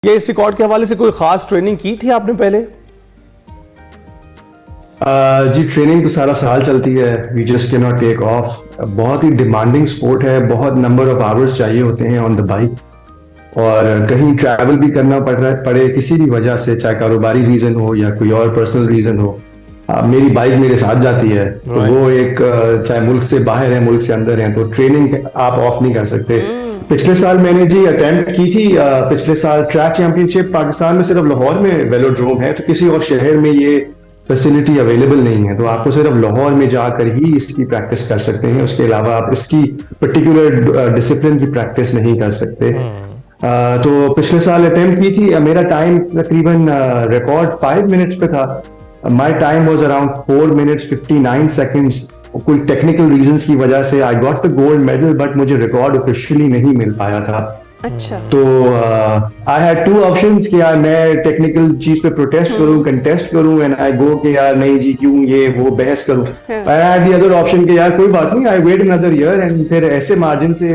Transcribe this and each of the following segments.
ये इस रिकॉर्ड के हवाले से कोई खास ट्रेनिंग की थी आपने पहले? जी ट्रेनिंग तो सारा साल चलती है। We just can not take off. बहुत ही डिमांडिंग स्पोर्ट है, बहुत नंबर ऑफ आवर्स चाहिए होते हैं ऑन द बाइक और कहीं ट्रैवल भी करना पड़े किसी भी वजह से, चाहे कारोबारी रीजन हो या कोई और पर्सनल रीजन हो। मेरी बाइक मेरे साथ जाती है तो वो एक चाहे मुल्क से बाहर है मुल्क से अंदर है तो ट्रेनिंग आप ऑफ नहीं कर सकते। पिछले साल मैंने जी अटेम्प्ट की थी, पिछले साल ट्रैक चैंपियनशिप पाकिस्तान में सिर्फ लाहौर में वेलोड्रोम है, तो किसी और शहर में ये फैसिलिटी अवेलेबल नहीं है, तो आपको सिर्फ लाहौर में जाकर ही इसकी प्रैक्टिस कर सकते हैं। उसके अलावा आप इसकी पर्टिकुलर डिसिप्लिन की प्रैक्टिस नहीं कर सकते। तो पिछले साल अटेम्प्ट की थी, मेरा टाइम तकरीबन रिकॉर्ड 5 मिनट्स पे था। My time was around 4 minutes 59 seconds. कोई टेक्निकल रीजंस की वजह से I got the gold medal, but मुझे रिकॉर्ड ऑफिशियली नहीं मिल पाया था। अच्छा। तो आई हैड 2 ऑप्शंस कि यार मैं टेक्निकल चीज पे प्रोटेस्ट करूं, कंटेस्ट करूं, एंड आई गो कि यार नहीं जी क्यों ये वो बहस करूं। I had the other option कि यार कोई बात नहीं, I wait another year and फिर ऐसे मार्जिन से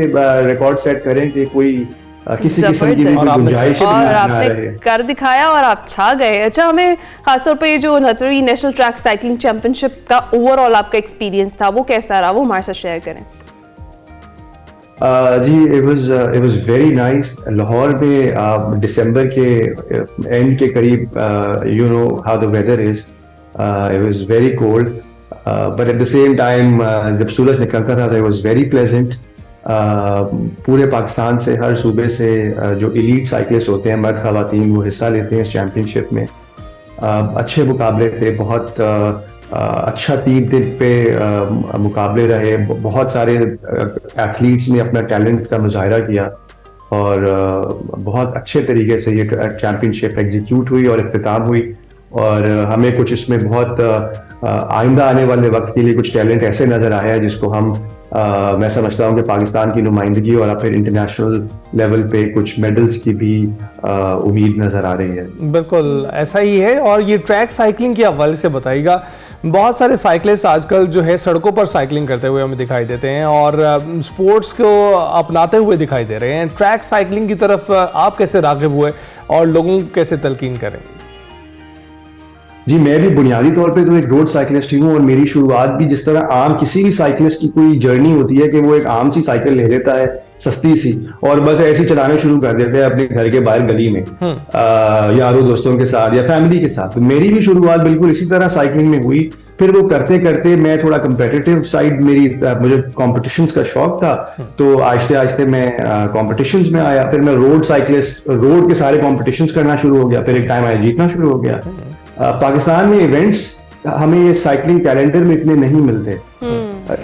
रिकॉर्ड सेट करें कि कोई किसी किस्म की भी गुंजाइश और आपने कर दिखाया और आप छा गए। अच्छा, हमें खासतौर पे ये जो 69वीं नेशनल ट्रैक साइकिलिंग चैंपियनशिप का ओवरऑल आपका एक्सपीरियंस था वो कैसा रहा, वो हमारे साथ शेयर करें। जी it was very nice. Lahore में दिसंबर के एंड के करीब you know how the weather is, it was very cold but at the same time जब सूरज निकलता था तो इट वाज वेरी प्लेजेंट। पूरे पाकिस्तान से, हर सूबे से जो एलीट साइकिलिस्ट होते हैं मर्द खवातीन, वो हिस्सा लेते हैं इस चैंपियनशिप में। अच्छे मुकाबले थे, बहुत अच्छा 3 दिन पे मुकाबले रहे। बहुत सारे एथलीट्स ने अपना टैलेंट का मुजाहिरा किया और बहुत अच्छे तरीके से ये चैंपियनशिप एग्जीक्यूट हुई और इख्तिताम हुई। और हमें कुछ इसमें बहुत आइंदा आने वाले वक्त के लिए कुछ टैलेंट ऐसे नजर आया है जिसको हम मैं समझता हूँ कि पाकिस्तान की नुमाइंदगी और फिर इंटरनेशनल लेवल पे कुछ मेडल्स की भी उम्मीद नजर आ रही है। बिल्कुल ऐसा ही है। और ये ट्रैक साइकिलिंग के हवाले से बताइएगा, बहुत सारे साइकिलिस्ट आजकल जो है सड़कों पर साइकिलिंग करते हुए हमें दिखाई देते हैं और स्पोर्ट्स को अपनाते हुए दिखाई दे रहे हैं। ट्रैक साइकिलिंग की तरफ आप कैसे राग़िब हुए और लोगों को कैसे तलकीन करें? जी मैं भी बुनियादी तौर पे तो एक रोड साइकिलिस्ट ही हूँ और मेरी शुरुआत भी जिस तरह आम किसी भी साइकिलिस्ट की कोई जर्नी होती है कि वो एक आम सी साइकिल ले लेता है सस्ती सी और बस ऐसे चलाना शुरू कर देते हैं अपने घर के बाहर गली में यारों दोस्तों के साथ या फैमिली के साथ। तो मेरी भी शुरुआत बिल्कुल इसी तरह साइकिलिंग में हुई। फिर वो करते करते मैं थोड़ा कम्पिटिटिव साइड, मुझे कॉम्पिटिशन्स का शौक था, तो आहिस्ते आहिस्ते मैं कॉम्पिटिशन्स में आया। फिर मैं रोड साइकिलिस्ट, रोड के सारे कॉम्पिटिशन्स करना शुरू हो गया। फिर एक टाइम आया जीतना शुरू हो गया। पाकिस्तान में इवेंट्स हमें ये साइकिलिंग कैलेंडर में इतने नहीं मिलते।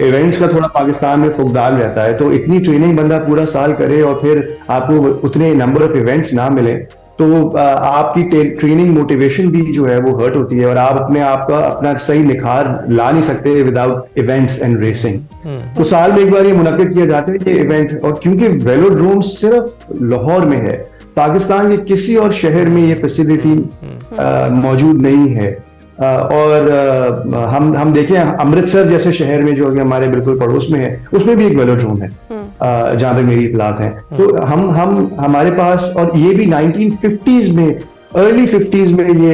इवेंट्स का थोड़ा पाकिस्तान में फुकदार रहता है, तो इतनी ट्रेनिंग बंदा पूरा साल करे और फिर आपको उतने नंबर ऑफ इवेंट्स ना मिले तो आपकी ट्रेनिंग मोटिवेशन भी जो है वो हर्ट होती है और आप अपने आप का अपना सही निखार ला नहीं सकते विदाउट इवेंट्स एंड रेसिंग। तो साल में एक बार ये मुनक्किद किया जाता है ये इवेंट, और क्योंकि वेलोड्रोम सिर्फ लाहौर में है, पाकिस्तान के किसी और शहर में ये फैसिलिटी मौजूद नहीं है। और हम देखें अमृतसर जैसे शहर में जो हमारे बिल्कुल पड़ोस में है, उसमें भी एक वेलोड्रोम है जहां तक मेरी इतलात है। तो हमारे पास, और ये भी 1950s में, अर्ली 50s में ये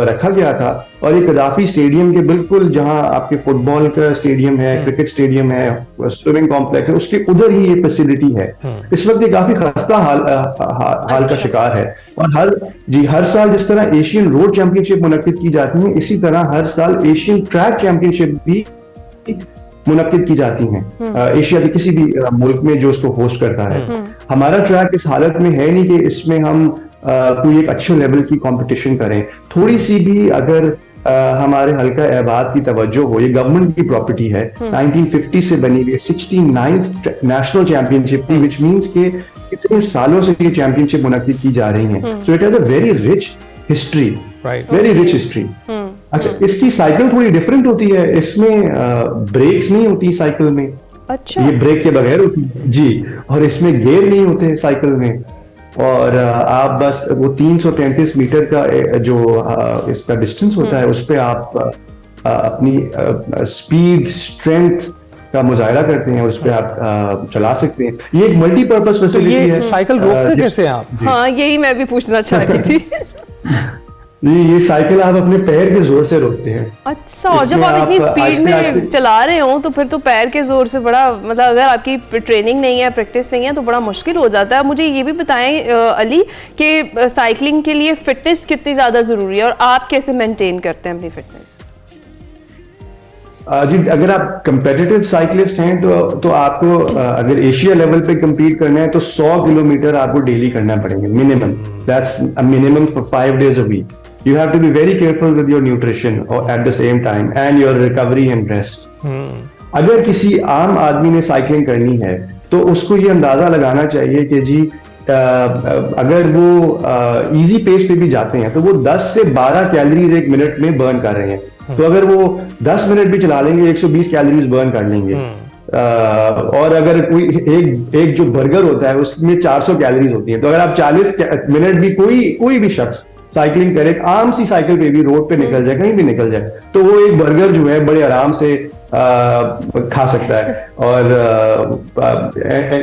रखा गया था और एक कदाफी स्टेडियम के बिल्कुल जहां आपके फुटबॉल का स्टेडियम है, क्रिकेट स्टेडियम है, स्विमिंग कॉम्प्लेक्स है, उसके उधर ही ये फैसिलिटी है। इस वक्त ये काफी खस्ता हाल का शिकार है। और हर साल जिस तरह एशियन रोड चैंपियनशिप मुनक्किद की जाती है, इसी तरह हर साल एशियन ट्रैक चैंपियनशिप भी मुनक्किद की जाती हैं एशिया के किसी भी मुल्क में जो उसको होस्ट करता है। हमारा ट्रैक इस हालत में है नहीं कि इसमें हम कोई एक अच्छे लेवल की कंपटीशन करें। थोड़ी सी भी अगर हमारे हल्का एहबाद की तवज्जो हो, ये गवर्नमेंट की प्रॉपर्टी है, 1950 से बनी हुई 69th नेशनल चैंपियनशिप थी, विच मीन्स के इतने सालों से ये चैंपियनशिप मुनक्किद की जा रही है। So it has a very rich history, very rich history. अच्छा, इसकी साइकिल थोड़ी डिफरेंट होती है, इसमें ब्रेक्स नहीं होती साइकिल में। अच्छा। ये ब्रेक के बगैर होती है जी, और इसमें गियर नहीं होते साइकिल में। और आप बस वो 333 मीटर का जो इसका डिस्टेंस होता है उस पर आप अपनी स्पीड, स्ट्रेंथ, का मुजाहरा करते हैं, उस पर आप चला सकते हैं। ये एक मल्टीपर्पज तो फैसिलिटी ये है। साइकिल रोकते कैसे हैं आप? हाँ, यही मैं भी पूछना चाह रही थी। ये साइकिल आप अपने पैर के जोर से रोकते हैं। अच्छा, और जब इसमें आप इतनी आप स्पीड में आहिस्ते- चला रहे हो तो फिर तो पैर के जोर से बड़ा, मतलब अगर आपकी ट्रेनिंग नहीं है, प्रैक्टिस नहीं है तो बड़ा मुश्किल हो जाता है। मुझे ये भी बताएं अली कि साइकिलिंग के लिए फिटनेस कितनी ज़्यादा ज़रूरी है और आप कैसे मेंटेन करते हैं अपनी फिटनेस? जी, अगर आप कंपेटिटिव साइकिलिस्ट हैं तो आपको अगर एशिया लेवल पे compete करना है तो 100 किलोमीटर आपको डेली करना पड़ेगा minimum. That's a minimum for 5 days a week. You have to be very careful with your nutrition or at the same time and your recovery and rest. अगर किसी आम आदमी ने साइकिलिंग करनी है तो उसको ये अंदाजा लगाना चाहिए कि जी अगर वो इजी पेस पे भी जाते हैं तो वो 10 से 12 कैलोरीज एक मिनट में बर्न कर रहे हैं। तो अगर वो 10 मिनट भी चला लेंगे 120 कैलोरीज बर्न कर लेंगे। और अगर कोई एक जो बर्गर होता है उसमें 400 कैलोरीज होती है, तो अगर आप 40 मिनट भी कोई भी शख्स साइकिलिंग करे, आम सी साइकिल पे भी रोड पे निकल जाए, कहीं भी निकल जाए, तो वो एक बर्गर जो है बड़े आराम से खा सकता है। और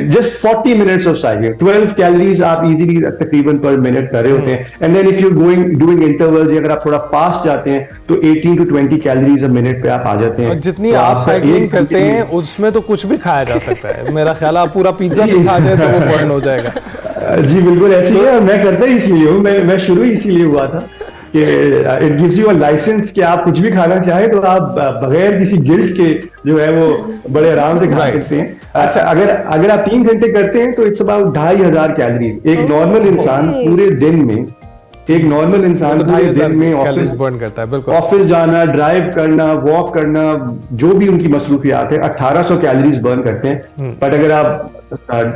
just 40 minutes of cycling 12 calories आप इजीली तकरीबन पर मिनट कर रहे होते हैं। And then if you doing intervals, अगर आप थोड़ा फास्ट जाते हैं तो 18 to 20 कैलोरीज अ मिनट पे आप आ जाते हैं। और जितनी तो आप साइकिलिंग एक करते हैं उसमें तो कुछ भी खाया जा सकता है। मेरा ख्याल है आप पूरा पिज्जा भी खा जाए तो वो बर्न हो जाएगा। जी बिल्कुल ऐसी है, और मैं करता ही इसलिए हूँ। मैं शुरू ही इसीलिए हुआ था कि it gives you a licence कि आप कुछ भी खाना चाहें तो आप बगैर किसी गिल्ट के जो है वो बड़े आराम से खा सकते हैं। अच्छा, अगर आप 3 घंटे करते हैं तो इट्स अबाउट 2500 कैलोरीज। एक नॉर्मल इंसान पूरे दिन में पूरे दिन में कैलोरीज बर्न करता है। बिल्कुल, ऑफिस जाना, ड्राइव करना, वॉक करना, जो भी उनकी मसरूफियात है, 1800 कैलोरीज बर्न करते हैं। बट अगर आप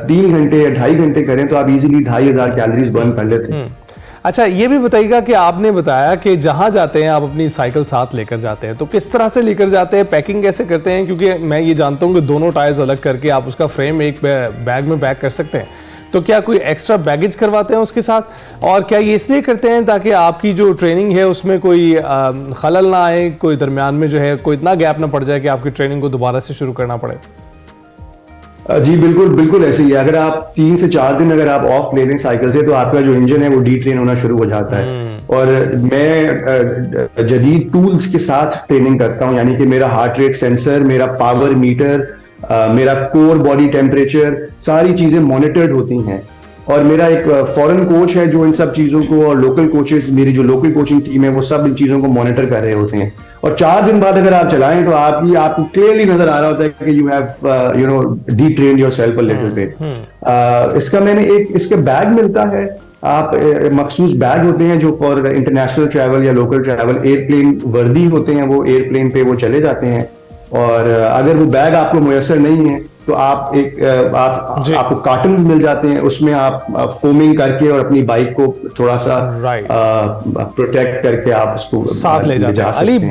3 घंटे या 2.5 घंटे करें तो आप इजीली 2500 कैलोरीज बर्न कर लेते हैं। अच्छा, ये भी बताइएगा कि आपने बताया कि जहां जाते हैं आप अपनी साइकिल साथ लेकर जाते हैं, तो किस तरह से लेकर जाते हैं, पैकिंग कैसे करते हैं? क्योंकि मैं ये जानता हूं कि दोनों टायर्स अलग करके आप उसका फ्रेम एक बैग में पैक कर सकते हैं, तो क्या कोई एक्स्ट्रा बैगेज करवाते हैं उसके साथ? और क्या ये इसलिए करते हैं ताकि आपकी जो ट्रेनिंग है उसमें कोई खलल ना आए, कोई दरमियान में जो है कोई इतना गैप ना पड़ जाए कि आपकी ट्रेनिंग को दोबारा से शुरू करना पड़े? जी बिल्कुल ऐसे ही है। अगर आप 3 से 4 दिन अगर आप ऑफ ले लें साइकिल से तो आपका जो इंजन है वो डीट्रेन होना शुरू हो जाता है। और मैं जदीद टूल्स के साथ ट्रेनिंग करता हूं, यानी कि मेरा हार्ट रेट सेंसर, मेरा पावर मीटर, मेरा कोर बॉडी टेम्परेचर, सारी चीजें मॉनिटर्ड होती हैं। और मेरा एक फॉरेन कोच है जो इन सब चीजों को, और लोकल कोचेस, मेरी जो लोकल कोचिंग टीम है वो सब इन चीजों को मॉनिटर कर रहे होते हैं। और 4 दिन बाद अगर आप चलाएं तो आपको क्लियरली नजर आ रहा होता है कि you have D-trained yourself a little bit. इसका इसके बैग मिलता है। आप मखसूस बैग होते हैं जो फॉर इंटरनेशनल ट्रैवल या लोकल ट्रैवल, एयरप्लेन वर्दी होते हैं, वो एयरप्लेन पे वो चले जाते हैं। और अगर वो बैग आपको मुयसर नहीं है तो आपको कार्टन मिल जाते हैं, उसमें आप फोमिंग करके और अपनी बाइक को थोड़ा सा प्रोटेक्ट करके आप उसको साथ ले जाते हैं। अली,